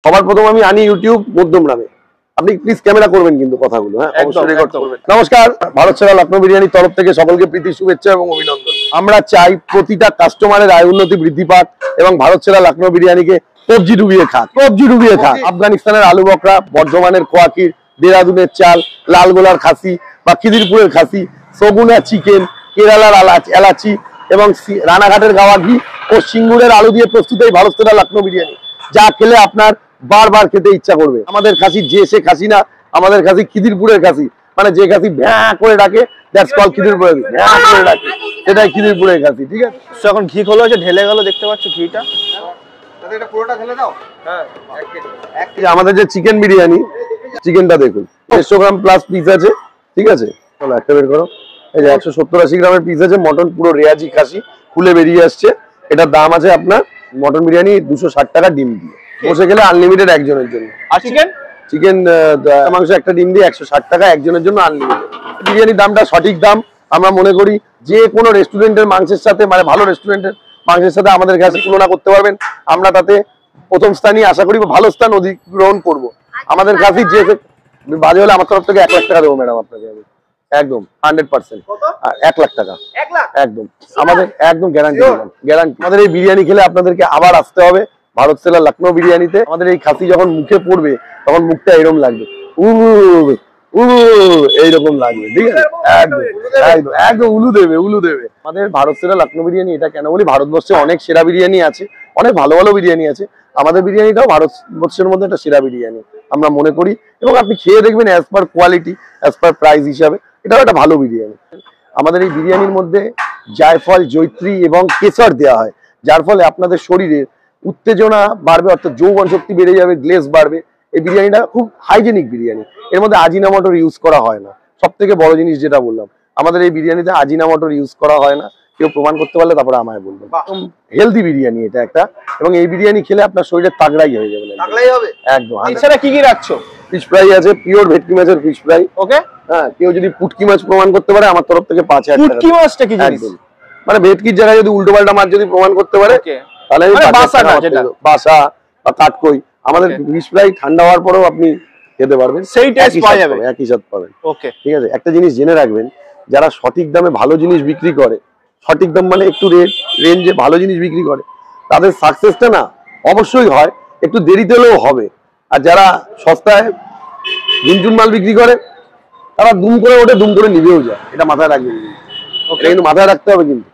সবার প্রথম আমি আনি ইউটিউব মধ্যম নামে। আপনি প্লিজ ক্যামেরা করবেন কিন্তু কথাগুলো, হ্যাঁ অবশ্যই রেকর্ড করবেন। নমস্কার, ভারত সেরা লখনৌ বিরিয়ানির তরফ থেকে সকলকে প্রীতি শুভেচ্ছা এবং অভিনন্দন। আমরা চাই প্রতিটা কাস্টমারের আয় উন্নতি বৃদ্ধি পাক এবং ভারত সেরা লখনৌ বিরিয়ানিকে কবজি ডুবিয়ে খাক, কবজি ডুবিয়ে খাক। আফগানিস্তানের আলু বকরা, বর্ধমানের খোয়াকির, দেরাদুনের চাল, লালগোলার খাসি বা খিদিরপুরের খাসি, সগুনা চিকেন, কেরালার এলাচি এবং রানাঘাটের গাওয়া ঘি ও সিঙ্গুরের আলু দিয়ে প্রস্তুত এই ভারত সেরা লখনৌ বিরিয়ানি, যা খেলে আপনার বারবার খেতে ইচ্ছা করবে। আমাদের খাসি যে সে খাসি না, আমাদের খাসি খিদিরপুরের খাসি, মানে যে খাসি ভ্যাঁ করে ডাকে দ্যাটস কল খিদিরপুরের, ভ্যাঁ করে ডাকে সেটাই খিদিরপুরের খাসি। ঠিক আছে, এখন ঘি খোলা হচ্ছে, ঢেলে গেল, দেখতে পাচ্ছ ঘিটা। এটা পুরোটা ঢেলে দাও। হ্যাঁ, আমাদের যে চিকেন বিরিয়ানি, চিকেনটা দেখুন 100 গ্রাম প্লাস পিস আছে। ঠিক আছে, চলো একটা বের করো। এই যে 170-80 গ্রামের পিস আছে। মটন পুরো রেয়াজি খাসি, খুলে বেরিয়ে আসছে। এটার দাম আছে আপনার মটন বিরিয়ানি 260 টাকা ডিম দিয়ে, বসে গেলে আনলিমিটেড একজনের জন্য। আর চিকেন চিকেন মাংস একটা ডিম দিয়ে 160 টাকা একজনের জন্য আনলিমিটেড। বিরিয়ানির দামটা সঠিক দাম আমরা মনে করি। যে কোনো রেস্টুরেন্টের মাংসের সাথে, মানে ভালো রেস্টুরেন্টের মাংসের সাথে আমাদের কাছে তুলনা করতে পারবেন। আমরা তাতে প্রথম স্থানই আশা করি, ভালো স্থান অধিগ্রহণ করব। আমাদের কাছে যে বাজে হলে আমার তরফ থেকে 1 লাখ টাকা দেবো ম্যাডাম আপনাকে, একদম 100%। 1 লাখ টাকা একদম আমাদের, একদম গ্যারান্টি। আমাদের এই বিরিয়ানি খেলে আপনাদেরকে আবার আসতে হবে ভারত সেরা লখনৌ বিরিয়ানিতে। আমাদের এই খাসি যখন মুখে পড়বে তখন মুখটা এরকম লাগবে, এইরকম লাগবে। ঠিক আছে, একদম একদম একদম উলু দেবে, উলু দেবে। আমাদের ভারত সেরা লখনৌ বিরিয়ানি এটা কেন বলি, ভারতবর্ষে অনেক সেরা বিরিয়ানি আছে, অনেক ভালো ভালো বিরিয়ানি আছে। আমাদের বিরিয়ানিটাও ভারতবর্ষের মধ্যে একটা সেরা বিরিয়ানি আমরা মনে করি। এবং আপনি খেয়ে দেখবেন as per quality, as per price হিসাবে এটাও একটা ভালো বিরিয়ানি। আমাদের এই বিরিয়ানির মধ্যে জায়ফল, জৈত্রী এবং কেশর দেওয়া হয়, যার ফলে আপনাদের শরীরের উত্তেজনা বাড়বে, অর্থাৎ যৌবন শক্তি বেড়ে যাবে, গ্লেজ বাড়বে। এই বিরিয়ানিটা খুব হাইজেনিক বিরিয়ানি, এর মধ্যে আজিনামোটোর ইউজ করা হয় না। সব থেকে বড় জিনিস যেটা বললাম, আমাদের এই বিরিয়ানিতে আজিনামোটোর ইউজ করা হয় না। কেউ প্রমাণ করতে পারলে তারপরে আমায় বলবেন। হেলদি বিরিয়ানি এটা একটা, এবং এই বিরিয়ানি খেলে আপনার শরীরে তাগড়াই হয়ে যাবে, একদম। এছাড়া কি কি রাখছো? ফিশ ফ্রাই আছে, পিওর ভেটকি মাছের ফিশ ফ্রাই। ওকে, হ্যাঁ, কেউ যদি পুটকি মাছ প্রমাণ করতে পারে আমার তরফ থেকে 5000 টাকা। পুটকি মাছটা কি জিনিস? মানে ভেটকির জায়গায় যদি উল্টো পাল্টা মাছ যদি প্রমাণ করতে পারে তাহলে বাসা বা কাটকই। আমাদের ফিশ ফ্রাই ঠান্ডা হওয়ার পরেও আপনি খেতে পারবেন, সেই টেস্ট পাওয়া যাবে, একই স্বাদ পাবেন। ওকে, ঠিক আছে। একটা জিনিস জেনে রাখবেন, যারা সঠিক দামে ভালো জিনিস বিক্রি করে, সঠিক দাম মানে একটু রেঞ্জে ভালো জিনিস বিক্রি করে, তাদের সাকসেসটা না অবশ্যই হয়, একটু দেরিতে হলেও হবে। আর যারা সস্তায় ঝুনঝুন মাল বিক্রি করে, তারা দুম করে ওঠে, দুম করে নিবেও যায়। এটা মাথায় রাখবেন, এটা কিন্তু মাথায় রাখতে হবে। কিন্তু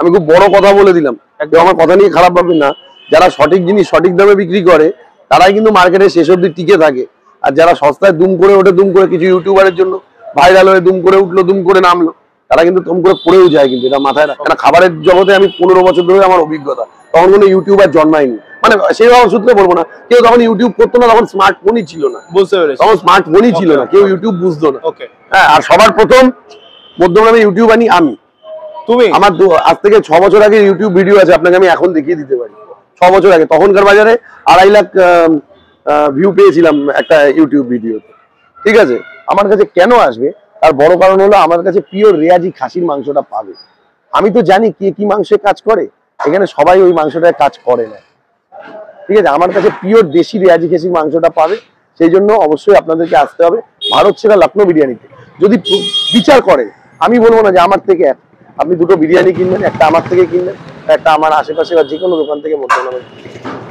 আমি খুব বড় কথা বলে দিলাম, একদম আমার কথা নিয়ে খারাপ ভাববেন না। যারা সঠিক জিনিস সঠিক দামে বিক্রি করে তারাই কিন্তু মার্কেটে শেষ অবধি টিকে থাকে। আর যারা সস্তায় দুম করে ওঠে, দুম করে কিছু ইউটিউবারের জন্য ভাইরাল হয়ে দুম করে উঠলো, দুম করে নামলো, তারা কিন্তু দুম করে পড়েও যায়। কিন্তু এটা মাথায় রাখ। কেন, খাবারের জগতে আমি 15 বছর ধরে আমার অভিজ্ঞতা, তখন কোনো ইউটিউবার জন্মায়নি, মানে সেই সূত্রে বলবো না। কেউ তখন ইউটিউব করতো না, তখন স্মার্টফোনই ছিল না, বুঝতে পেরেছি, তখন স্মার্টফোনই ছিল না, কেউ ইউটিউব বুঝতো না। হ্যাঁ, আর সবার প্রথম মধ্যম নামে ইউটিউব আনি আমি। তুমি আমার আজ থেকে 6 বছর আগে ইউটিউব ভিডিও আছে, আপনাকে আমি এখন দেখিয়ে দিতে পারি। 6 বছর আগে তখনকার বাজারে 2.5 লাখ ভিউ পেয়েছিলাম একটা ইউটিউব ভিডিওতে। ঠিক আছে, আমার কাছে কেন আসবে তার বড় কারণ হলো আমার কাছে পিওর রেয়াজি খাসির মাংসটা পাবে। আমি তো জানি কে কি মাংসে কাজ করে, এখানে সবাই ওই মাংসটায় কাজ করে না। ঠিক আছে, আমার কাছে পিওর দেশি রেয়াজি খাসির মাংসটা পাবে। সেই জন্য অবশ্যই আপনাদেরকে আসতে হবে ভারত সেরা লখনৌ বিরিয়ানিতে। যদি বিচার করেন, আমি বলবো না যে আমার থেকে আপনি দুটো বিরিয়ানি কিনবেন, একটা আমার থেকে কিনবেন, একটা আমার আশেপাশে বা যে কোনো দোকান থেকে মধ্যম নামে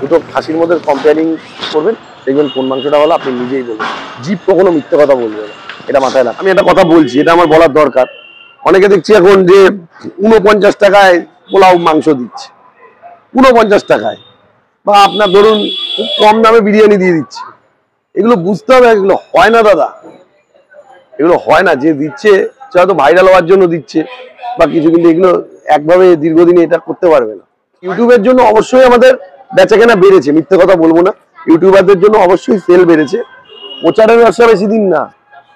দুটো খাসির মধ্যে কম্পেয়ারিং করবেন, দেখবেন কোন মাংসটা হলো আপনি নিজেই বলবেন। জিভ কখনো মিথ্যে কথা বলবে না, এটা মাথায় রাখ। আমি একটা কথা বলছি, এটা আমার বলার দরকার। অনেকে দেখছি এখন যে 49 টাকায় পোলাও মাংস দিচ্ছে, 49 টাকায়, বা আপনার ধরুন খুব কম দামে বিরিয়ানি দিয়ে দিচ্ছে। এগুলো বুঝতে হবে, এগুলো হয় না দাদা, এগুলো হয় না। যে দিচ্ছে সে হয়তো ভাইরাল হওয়ার জন্য দিচ্ছে বা কিছু, কিন্তু এগুলো একভাবে দীর্ঘদিনে এটা করতে পারবে না। ইউটিউবের জন্য অবশ্যই আমাদের বেচাকেনা বেড়েছে, মিথ্যে কথা বলবো না। ইউটিউবারদের জন্য অবশ্যই সেল বেড়েছে। প্রচারের ব্যবসা বেশি দিন না,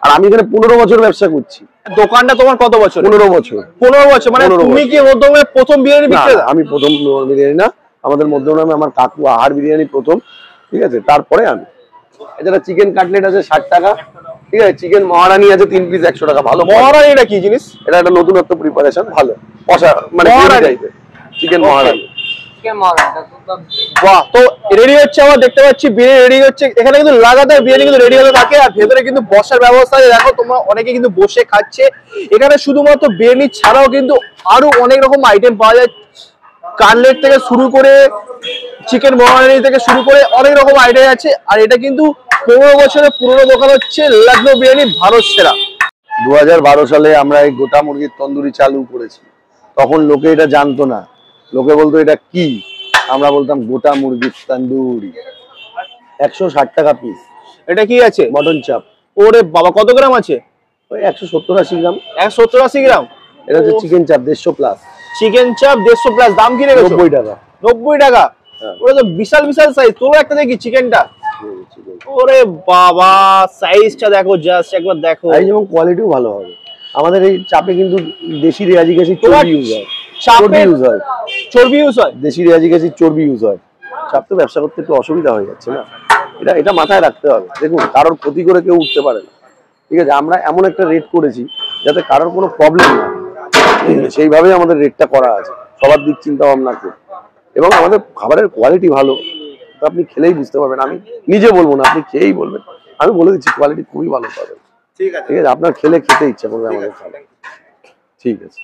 আর আমি এখানে 15 বছর ব্যবসা করছি। দোকানটা তোমার কত বছর? 15 বছর। 15 বছর মানে তুমি কি মধ্যমে প্রথম বিরিয়ানি বিক্রি? আমি প্রথম বিরিয়ানি না, আমাদের মধ্যম নামে আমার কাকু আহার বিরিয়ানি প্রথম। ঠিক আছে, তারপরে আমি। এছাড়া চিকেন কাটলেট আছে 60 টাকা। ঠিক আছে, চিকেন মহারানি আছে 3 পিস 100 টাকা। ভালো মহারানি এটা কি জিনিস? এটা একটা নতুনত্ব প্রিপারেশন, ভালো কষা, মানে চিকেন মহারানি। বাহ, তো রেডি হচ্ছে, আমার দেখতে পাচ্ছি বিরিয়ানি রেডি হচ্ছে। এখানে কিন্তু লাগাতার বিরিয়ানি কিন্তু রেডি হতে থাকে, আর ভেতরে কিন্তু বসার ব্যবস্থা আছে। দেখো তোমরা অনেকে কিন্তু বসে খাচ্ছে। এখানে শুধুমাত্র বিরিয়ানি ছাড়াও কিন্তু আরো অনেক রকম আইটেম পাওয়া যায়, কাটলেট থেকে শুরু করে চিকেন মোহানি থেকে শুরু করে অনেক রকম আইটেম আছে। আর এটা কিন্তু 15 বছরের পুরনো দোকান, হচ্ছে লখনৌ বিরিয়ানি ভারত সেরা। 2012 সালে আমরা এই গোটা মুরগির তন্দুরি চালু করেছি। তখন লোকে এটা জানতো না, লোকে বলতো এটা কি, আমরা বলতাম গোটা মুরগির তন্দুরি। 160 টাকা পিস। এটা কি আছে? মটন চাপ। ওরে বাবা, কত গ্রাম আছে? ওই 170-80 গ্রাম। 170-80 গ্রাম। এটা হচ্ছে চিকেন চাপ 150 প্লাস। চিকেন চাপ 150 প্লাস। দাম কি রেখেছো? 90 টাকা। 90 টাকা। ওটা তো বিশাল বিশাল সাইজ। তোলো একটা দেখি চিকেনটা। ওরে বাবা, সাইজটা দেখো, জাস্ট একবার দেখো। এই যেমন কোয়ালিটিও ভালো হবে। আমাদের এই চাপে কিন্তু দেশি রেয়াজি গেছির চর্বি ইউজ হয়। চাপে ইউজ হয়, চর্বি ইউজ হয়। দেশি রেয়াজি গেছির চর্বি ইউজ হয়। চাপ তো ব্যবসা করতে একটু অসুবিধা হয়ে যাচ্ছে না, এটা মাথায় রাখতে হবে। দেখুন, কারোর ক্ষতি করে কেউ উঠতে পারে না, ঠিক আছে? আমরা এমন একটা রেট করেছি যাতে কারোর কোনো প্রবলেম না, সেইভাবেই আমাদের রেটটা করা আছে, সবার দিক চিন্তা ভাবনা করে। এবং আমাদের খাবারের কোয়ালিটি ভালো, তো আপনি খেলেই বুঝতে পারবেন। আমি নিজে বলবো না, আপনি খেয়েই বলবেন। আমি বলে দিচ্ছি কোয়ালিটি খুবই ভালো পাবেন। ঠিক আছে, ঠিক আছে, আপনার খেতে ইচ্ছা করবে আমাদের খাবার। ঠিক আছে।